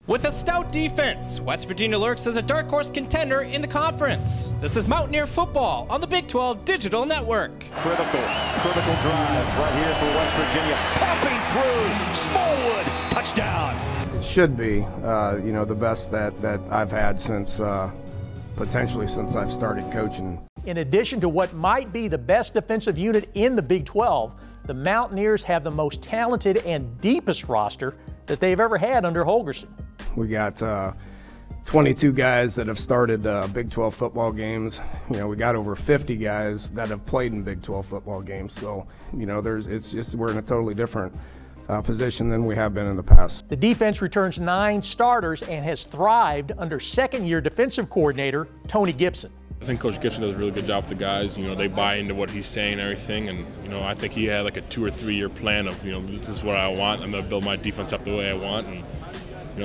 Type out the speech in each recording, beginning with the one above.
With a stout defense, West Virginia lurks as a dark horse contender in the conference. This is Mountaineer football on the Big 12 Digital Network. Critical drive right here for West Virginia. Popping through, Smallwood, touchdown. It should be, the best that I've had since, potentially since I've started coaching. In addition to what might be the best defensive unit in the Big 12, the Mountaineers have the most talented and deepest roster that they've ever had under Holgorsen. We got 22 guys that have started Big 12 football games. We got over 50 guys that have played in Big 12 football games. So, we're in a totally different position than we have been in the past. The defense returns 9 starters and has thrived under second-year defensive coordinator Tony Gibson. I think Coach Gibson does a really good job with the guys. They buy into what he's saying and everything. And, I think he had like a 2 or 3 year plan of, this is what I want. I'm going to build my defense up the way I want. And,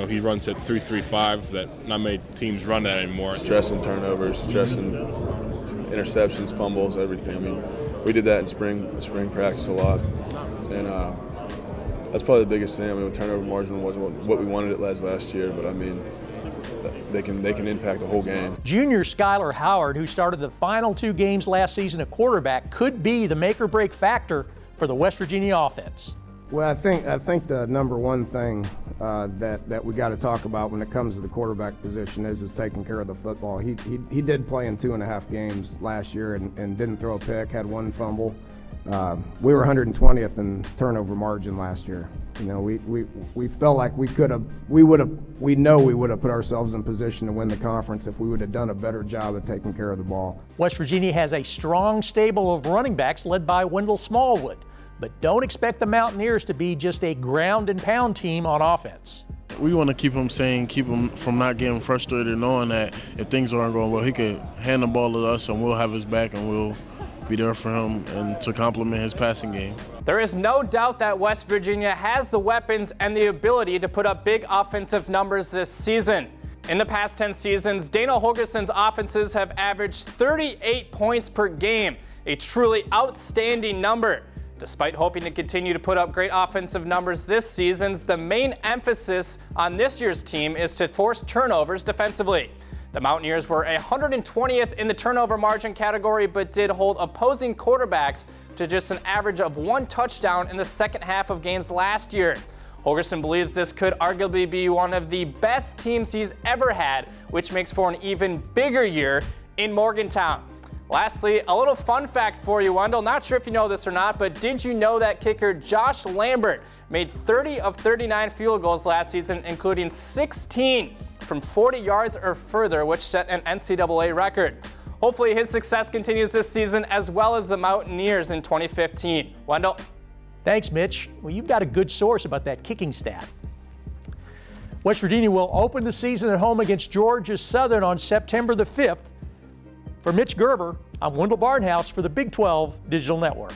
he runs at 3-3-5 that not many teams run that anymore. Stressing turnovers, stressing interceptions, fumbles, everything. We did that in spring practice a lot. And that's probably the biggest thing. The turnover margin wasn't what we wanted it last year, but they can impact the whole game. Junior Skylar Howard, who started the final 2 games last season at quarterback, could be the make or break factor for the West Virginia offense. Well, I think the number one thing that we got to talk about when it comes to the quarterback position is taking care of the football. He did play in 2.5 games last year and didn't throw a pick, had 1 fumble. We were 120th in turnover margin last year. We felt like we would have put ourselves in position to win the conference if we would have done a better job of taking care of the ball. West Virginia has a strong stable of running backs led by Wendell Smallwood, but don't expect the Mountaineers to be just a ground and pound team on offense. We want to keep him sane, keep him from not getting frustrated, knowing that if things aren't going well, he could hand the ball to us and we'll have his back and we'll be there for him and to complement his passing game. There is no doubt that West Virginia has the weapons and the ability to put up big offensive numbers this season. In the past 10 seasons, Dana Holgorsen's offenses have averaged 38 points per game, a truly outstanding number. Despite hoping to continue to put up great offensive numbers this season, the main emphasis on this year's team is to force turnovers defensively. The Mountaineers were 120th in the turnover margin category, but did hold opposing quarterbacks to just an average of 1 touchdown in the second half of games last year. Holgorsen believes this could arguably be one of the best teams he's ever had, which makes for an even bigger year in Morgantown. Lastly, a little fun fact for you, Wendell. Not sure if you know this or not, but did you know that kicker Josh Lambert made 30 of 39 field goals last season, including 16 from 40 yards or further, which set an NCAA record. Hopefully his success continues this season as well as the Mountaineers in 2015. Wendell. Thanks, Mitch. Well, you've got a good source about that kicking stat. West Virginia will open the season at home against Georgia Southern on September the 5th. For Mitch Gerber, I'm Wendell Barnhouse for the Big 12 Digital Network.